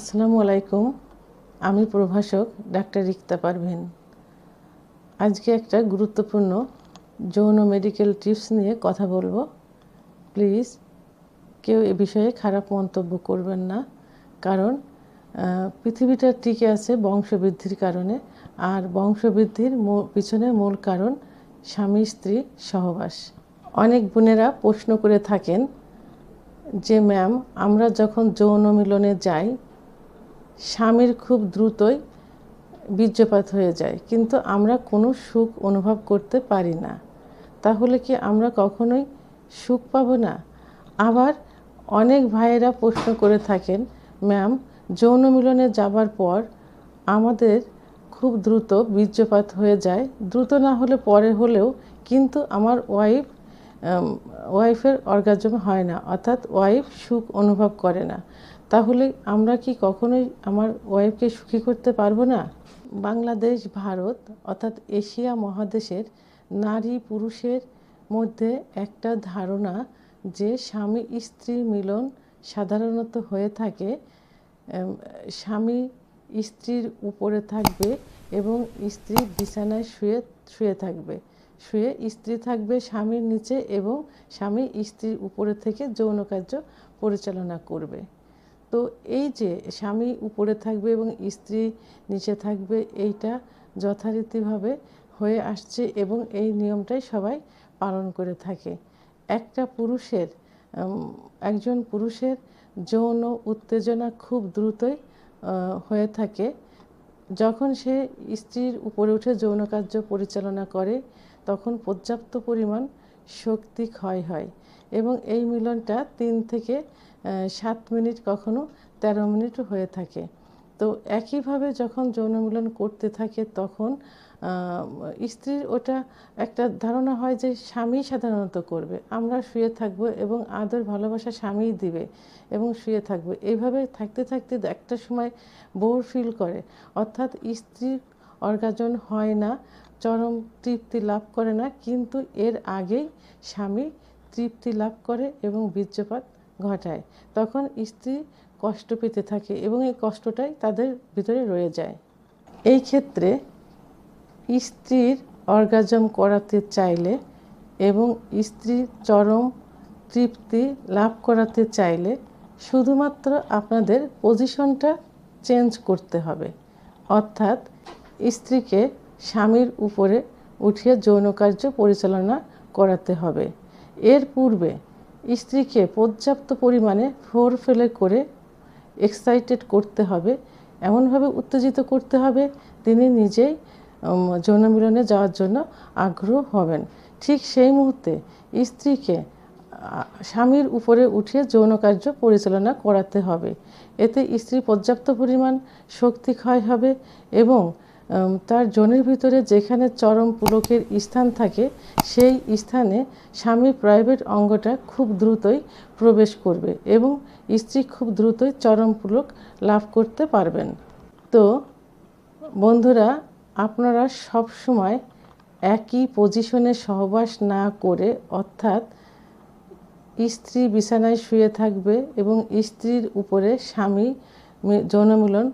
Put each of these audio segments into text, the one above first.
আসসালামু আলাইকুম। আমি প্রভাষক ডাক্তার রিক্তা পারভিন। আজকে একটা গুরুত্বপূর্ণ যৌন মেডিকেল টিপস নিয়ে কথা বলবো। প্লিজ কেউ এ বিষয়ে খারাপ মন্তব্য করবেন না, কারণ পৃথিবীটা টিকে আছে বংশবৃদ্ধির কারণে, আর বংশবৃদ্ধির পিছনের মূল কারণ স্বামী স্ত্রী সহবাস। অনেক বোনেরা প্রশ্ন করে থাকেন যে ম্যাম, আমরা যখন যৌন মিলনে যাই স্বামীর খুব দ্রুতই বীর্যপাত হয়ে যায়, কিন্তু আমরা কোনো সুখ অনুভব করতে পারি না, তাহলে কি আমরা কখনোই সুখ পাবো না? আবার অনেক ভাইয়েরা প্রশ্ন করে থাকেন, ম্যাম, যৌন মিলনে যাবার পর আমাদের খুব দ্রুত বীর্যপাত হয়ে যায়, দ্রুত না হলে পরে হলেও, কিন্তু আমার ওয়াইফের অর্গাজম হয় না, অর্থাৎ ওয়াইফ সুখ অনুভব করে না, তাহলে আমরা কি কখনোই আমার ওয়াইফকে সুখী করতে পারবো না? বাংলাদেশ, ভারত অর্থাৎ এশিয়া মহাদেশের নারী পুরুষের মধ্যে একটা ধারণা যে স্বামী স্ত্রীর মিলন সাধারণত হয়ে থাকে স্বামী স্ত্রীর উপরে থাকবে এবং স্ত্রী বিছানায় শুয়ে থাকবে, স্ত্রী থাকবে স্বামীর নিচে এবং স্বামী স্ত্রীর উপরে থেকে যৌন কার্য পরিচালনা করবে। তো এই যে স্বামী উপরে থাকবে এবং স্ত্রী নিচে থাকবে, এইটা যথারীতিভাবে হয়ে আসছে এবং এই নিয়মটাই সবাই পালন করে থাকে। একজন পুরুষের যৌন উত্তেজনা খুব দ্রুতই হয়ে থাকে যখন সে স্ত্রীর উপরে উঠে যৌন কার্য পরিচালনা করে, তখন পর্যাপ্ত পরিমাণ শক্তি ক্ষয় হয় এবং এই মিলনটা 3 থেকে 7 মিনিট, কখনো 13 মিনিটও হয়ে থাকে। তো একইভাবে যখন যৌন মিলন করতে থাকে তখন স্ত্রীর ওটা একটা ধারণা হয় যে স্বামী সাধারণত করবে, আমরা শুয়ে থাকবো এবং আদর ভালোবাসা স্বামীই দিবে এবং শুয়ে থাকবো। এইভাবে থাকতে থাকতে একটা সময় বোর ফিল করে, অর্থাৎ স্ত্রীর অর্গাজম হয় না, চরম তৃপ্তি লাভ করে না, কিন্তু এর আগেই স্বামী তৃপ্তি লাভ করে এবং বীর্যপাত ঘটায়। তখন স্ত্রী কষ্ট পেতে থাকে এবং এই কষ্টটাই তাদের ভিতরে রয়ে যায়। এই ক্ষেত্রে স্ত্রীর অর্গাজম করাতে চাইলে এবং স্ত্রীর চরম তৃপ্তি লাভ করাতে চাইলে শুধুমাত্র আপনাদের পজিশনটা চেঞ্জ করতে হবে, অর্থাৎ স্ত্রীকে স্বামীর উপরে উঠিয়ে যৌন কার্য পরিচালনা করাতে হবে। এর পূর্বে স্ত্রীকে পর্যাপ্ত পরিমাণে ফোরপ্লে করে এক্সাইটেড করতে হবে, এমনভাবে উত্তেজিত করতে হবে তিনি নিজেই যৌন মিলনে যাওয়ার জন্য আগ্রহ হবেন। ঠিক সেই মুহূর্তে স্ত্রীকে স্বামীর উপরে উঠিয়ে যৌন কার্য পরিচালনা করাতে হবে। এতে স্ত্রীর পর্যাপ্ত পরিমাণ শক্তি ক্ষয় হবে এবং তার যৌনের ভিতরে যেখানে চরম পুলকের স্থান থাকে সেই স্থানে স্বামীর প্রাইভেট অঙ্গটা খুব দ্রুতই প্রবেশ করবে এবং স্ত্রী খুব দ্রুতই চরম পুলক লাভ করতে পারবেন। তো বন্ধুরা, আপনারা সব সময় একই পজিশনে সহবাস না করে, অর্থাৎ স্ত্রী বিছানায় শুয়ে থাকবে এবং স্ত্রীর উপরে স্বামী যৌন মিলন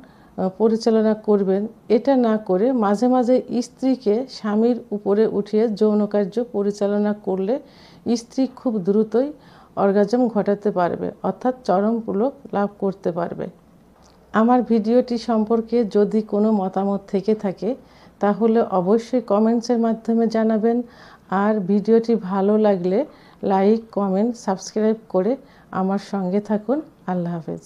পরিচালনা করবেন, এটা না করে মাঝে মাঝে স্ত্রীকে স্বামীর উপরে উঠিয়ে যৌন কার্য পরিচালনা করলে স্ত্রী খুব দ্রুতই অর্গাজম ঘটাতে পারবে, অর্থাৎ চরম পুলক লাভ করতে পারবে। আমার ভিডিওটি সম্পর্কে যদি কোনো মতামত থেকে থাকে তাহলে অবশ্যই কমেন্টসের মাধ্যমে জানাবেন, আর ভিডিওটি ভালো লাগলে লাইক, কমেন্ট, সাবস্ক্রাইব করে আমার সঙ্গে থাকুন। আল্লাহ হাফেজ।